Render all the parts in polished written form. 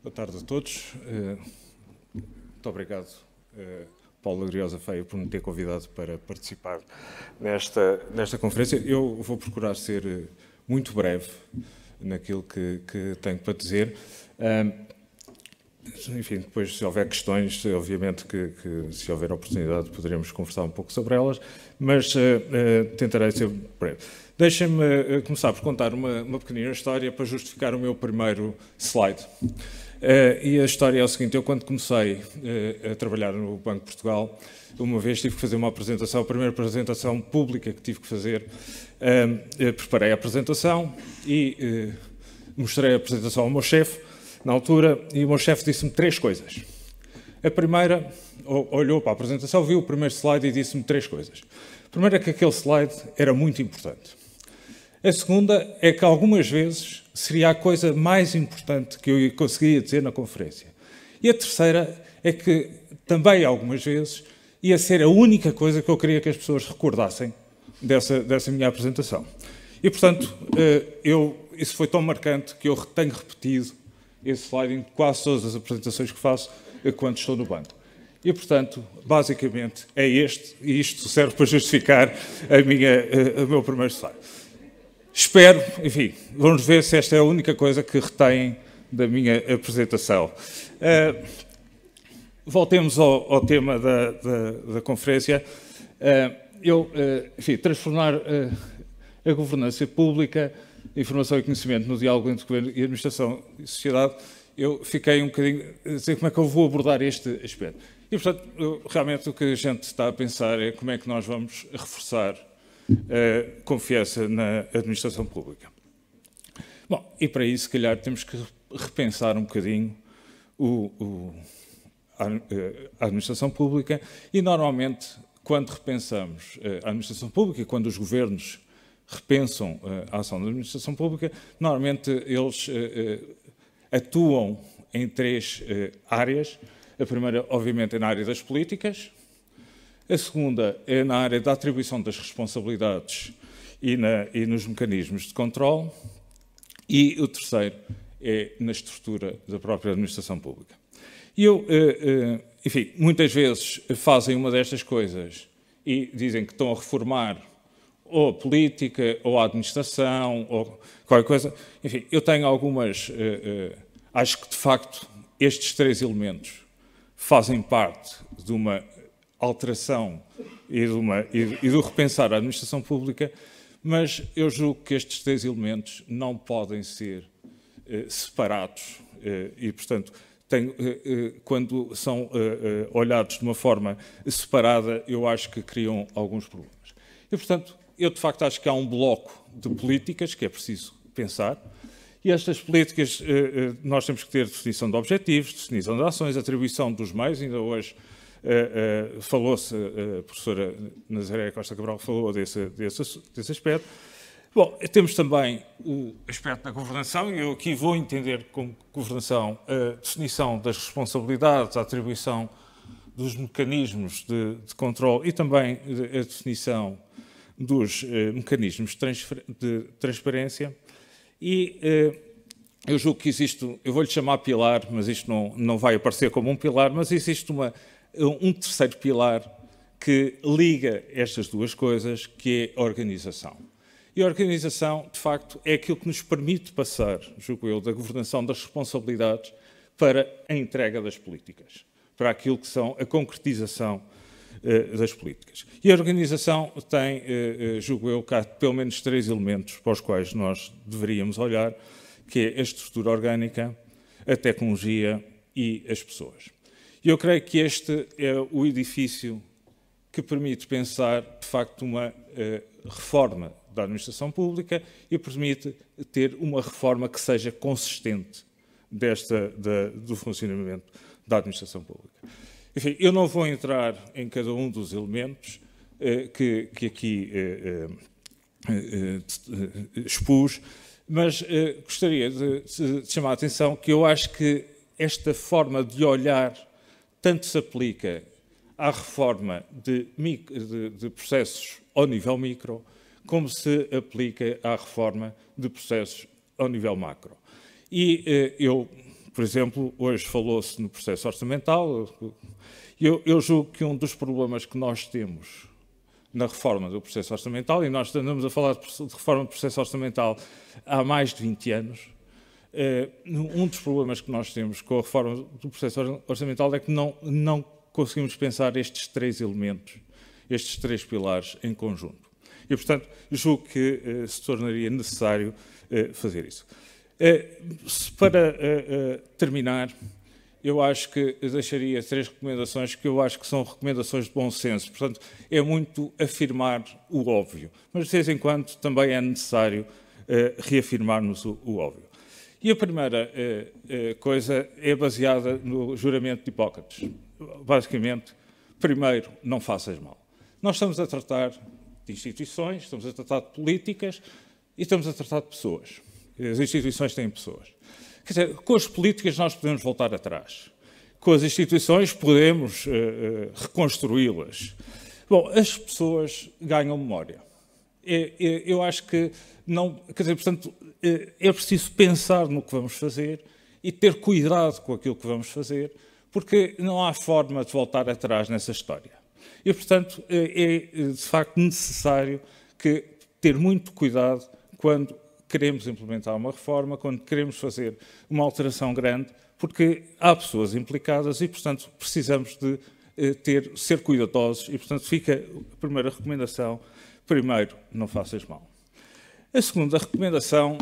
Boa tarde a todos. Muito obrigado, Paulo Lagriosa Feio, por me ter convidado para participar nesta conferência. Eu vou procurar ser muito breve naquilo que tenho para dizer. Enfim, depois, se houver questões, obviamente que se houver oportunidade, poderemos conversar um pouco sobre elas, mas tentarei ser breve. Deixem-me começar por contar uma pequenina história para justificar o meu primeiro slide. E a história é o seguinte: eu, quando comecei a trabalhar no Banco de Portugal, uma vez tive que fazer uma apresentação, a primeira apresentação pública que tive que fazer. Preparei a apresentação e mostrei a apresentação ao meu chefe, na altura, e o meu chefe disse-me 3 coisas. A primeira, olhou para a apresentação, viu o primeiro slide e disse-me 3 coisas. A primeira é que aquele slide era muito importante. A segunda é que algumas vezes seria a coisa mais importante que eu conseguiria dizer na conferência. E a terceira é que também algumas vezes ia ser a única coisa que eu queria que as pessoas recordassem dessa minha apresentação. E, portanto, isso foi tão marcante que eu tenho repetido esse slide em quase todas as apresentações que faço quando estou no banco. E, portanto, basicamente é este, e isto serve para justificar o meu primeiro slide. Espero, enfim, vamos ver se esta é a única coisa que retêm da minha apresentação. Voltemos ao tema da conferência. Enfim, transformar a governança pública, a informação e conhecimento no diálogo entre governo e administração e sociedade. Eu fiquei um bocadinho a dizer como é que eu vou abordar este aspecto. E, portanto, realmente o que a gente está a pensar é como é que nós vamos reforçar a confiança na administração pública. Bom, e para isso, se calhar, temos que repensar um bocadinho a administração pública e, normalmente, quando repensamos a administração pública e quando os governos repensam a ação da administração pública, normalmente eles atuam em 3 áreas. A primeira, obviamente, é na área das políticas. A segunda é na área da atribuição das responsabilidades e nos mecanismos de controle. E o terceiro é na estrutura da própria administração pública. E enfim, muitas vezes fazem uma destas coisas e dizem que estão a reformar ou a política, ou a administração, ou qualquer coisa. Enfim, eu tenho algumas... acho que, de facto, estes 3 elementos fazem parte de uma alteração e do repensar a administração pública, mas eu julgo que estes 3 elementos não podem ser separados e, portanto, quando são olhados de uma forma separada, eu acho que criam alguns problemas. E, portanto, eu de facto acho que há um bloco de políticas que é preciso pensar, e estas políticas nós temos que ter definição de objetivos, definição de ações, atribuição dos meios. Ainda hoje falou-se, a professora Nazaré Costa Cabral falou desse aspecto. Bom, temos também o aspecto da governação, e eu aqui vou entender como governação a definição das responsabilidades, a atribuição dos mecanismos de controle e também a definição dos mecanismos de transparência. E eu julgo que existe, eu vou-lhe chamar pilar, mas isto não vai aparecer como um pilar, mas existe um terceiro pilar que liga estas 2 coisas, que é a organização. E a organização, de facto, é aquilo que nos permite passar, julgo eu, da governação das responsabilidades para a entrega das políticas, para aquilo que são a concretização das políticas. E a organização tem, julgo eu, que há pelo menos 3 elementos para os quais nós deveríamos olhar, que é a estrutura orgânica, a tecnologia e as pessoas. E eu creio que este é o edifício que permite pensar, de facto, uma reforma da administração pública e permite ter uma reforma que seja consistente do funcionamento da administração pública. Enfim, eu não vou entrar em cada um dos elementos que aqui expus, mas gostaria de chamar a atenção que eu acho que esta forma de olhar tanto se aplica à reforma de processos ao nível micro, como se aplica à reforma de processos ao nível macro. E eu por exemplo, hoje falou-se no processo orçamental. Eu julgo que um dos problemas que nós temos na reforma do processo orçamental, e nós andamos a falar de reforma do processo orçamental há mais de 20 anos, um dos problemas que nós temos com a reforma do processo orçamental é que não conseguimos pensar estes três elementos, estes três pilares em conjunto. E, portanto, julgo que se tornaria necessário fazer isso. Para terminar, eu acho que deixaria três recomendações que eu acho que são recomendações de bom senso. Portanto, é muito afirmar o óbvio, mas de vez em quando também é necessário reafirmarmos o óbvio. E a primeira coisa é baseada no juramento de Hipócrates. Basicamente, primeiro, não faças mal. Nós estamos a tratar de instituições, estamos a tratar de políticas e estamos a tratar de pessoas. As instituições têm pessoas. Quer dizer, com as políticas nós podemos voltar atrás. Com as instituições podemos reconstruí-las. Bom, as pessoas ganham memória. Eu acho que não... Quer dizer, portanto, é preciso pensar no que vamos fazer e ter cuidado com aquilo que vamos fazer, porque não há forma de voltar atrás nessa história. E, portanto, é de facto necessário ter muito cuidado quando queremos implementar uma reforma, quando queremos fazer uma alteração grande, porque há pessoas implicadas e, portanto, precisamos de ser cuidadosos e, portanto, fica a primeira recomendação, primeiro, não faças mal. A segunda recomendação,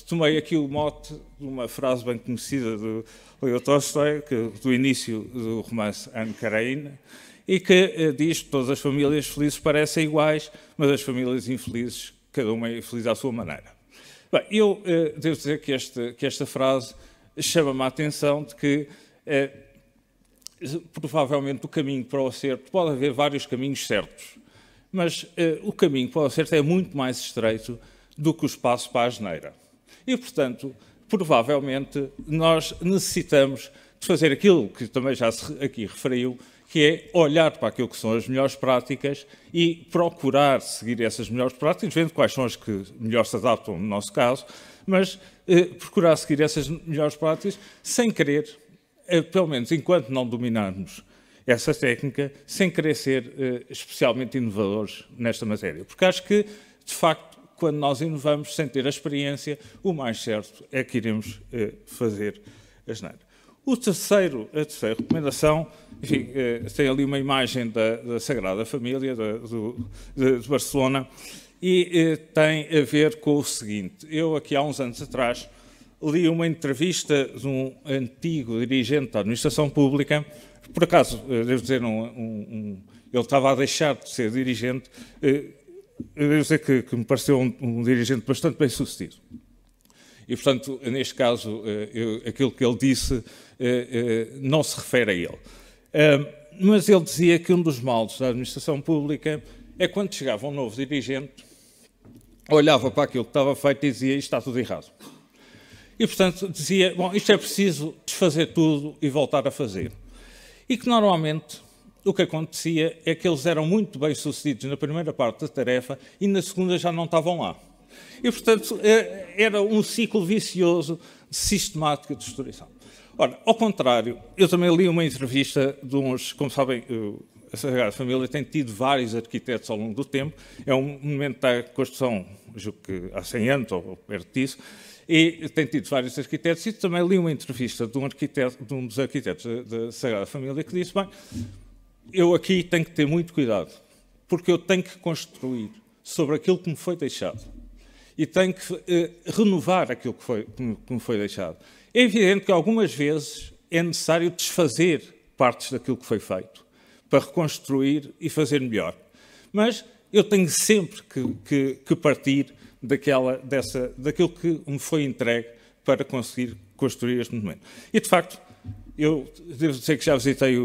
tomei aqui o mote de uma frase bem conhecida do Leo Tolstói, do início do romance Anne Karenina, e que diz que todas as famílias felizes parecem iguais, mas as famílias infelizes, cada uma é infeliz à sua maneira. Bem, eu devo dizer que esta frase chama-me a atenção de que provavelmente o caminho para o acerto, pode haver vários caminhos certos, mas o caminho para o acerto é muito mais estreito do que o espaço para a asneira. E, portanto, provavelmente nós necessitamos de fazer aquilo que também já se aqui referiu, que é olhar para aquilo que são as melhores práticas e procurar seguir essas melhores práticas, vendo quais são as que melhor se adaptam no nosso caso, mas procurar seguir essas melhores práticas sem querer, pelo menos enquanto não dominarmos essa técnica, sem querer ser especialmente inovadores nesta matéria. Porque acho que, de facto, quando nós inovamos sem ter a experiência, o mais certo é que iremos fazer asneira. A terceira recomendação, enfim, tem ali uma imagem da Sagrada Família de Barcelona e tem a ver com o seguinte. Eu, aqui há uns anos atrás, li uma entrevista de um antigo dirigente da administração pública, por acaso, devo dizer, ele estava a deixar de ser dirigente, devo dizer que me pareceu um dirigente bastante bem sucedido. E, portanto, neste caso, aquilo que ele disse não se refere a ele. Mas ele dizia que um dos males da administração pública é quando chegava um novo dirigente, olhava para aquilo que estava feito e dizia isto está tudo errado. E, portanto, dizia, bom, isto é preciso desfazer tudo e voltar a fazer. E que, normalmente, o que acontecia é que eles eram muito bem sucedidos na primeira parte da tarefa e na segunda já não estavam lá. E, portanto, era um ciclo vicioso de sistemática de destruição. Ora, ao contrário, eu também li uma entrevista de uns, como sabem, a Sagrada Família tem tido vários arquitetos ao longo do tempo, é um monumento da construção, julgo que há 100 anos ou perto disso, e tem tido vários arquitetos, e também li uma entrevista de um dos arquitetos da Sagrada Família que disse, bem, eu aqui tenho que ter muito cuidado, porque eu tenho que construir sobre aquilo que me foi deixado e tenho que renovar aquilo que me foi deixado. É evidente que algumas vezes é necessário desfazer partes daquilo que foi feito para reconstruir e fazer melhor. Mas eu tenho sempre que partir daquilo que me foi entregue para conseguir construir este monumento. E, de facto, eu devo dizer que já visitei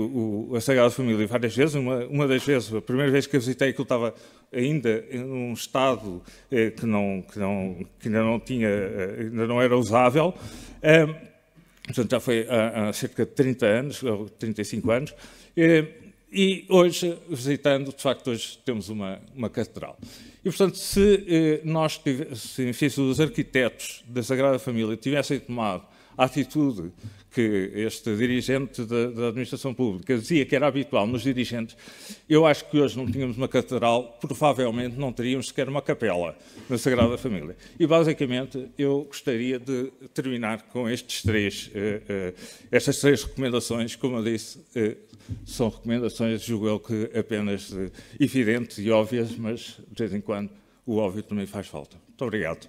a Sagrada Família várias vezes. Uma das vezes, a primeira vez que a visitei, aquilo estava ainda em um estado que ainda não era usável. Portanto, já foi há cerca de 30 anos, ou 35 anos. E hoje, visitando, de facto, hoje temos uma catedral. E, portanto, se os arquitetos da Sagrada Família tivessem tomado a atitude que este dirigente da administração pública dizia que era habitual nos dirigentes, eu acho que hoje não tínhamos uma catedral, provavelmente não teríamos sequer uma capela na Sagrada Família. E, basicamente, eu gostaria de terminar com estas três recomendações. Como eu disse, são recomendações, julgo eu, que apenas evidentes e óbvias, mas, de vez em quando, o óbvio também faz falta. Muito obrigado.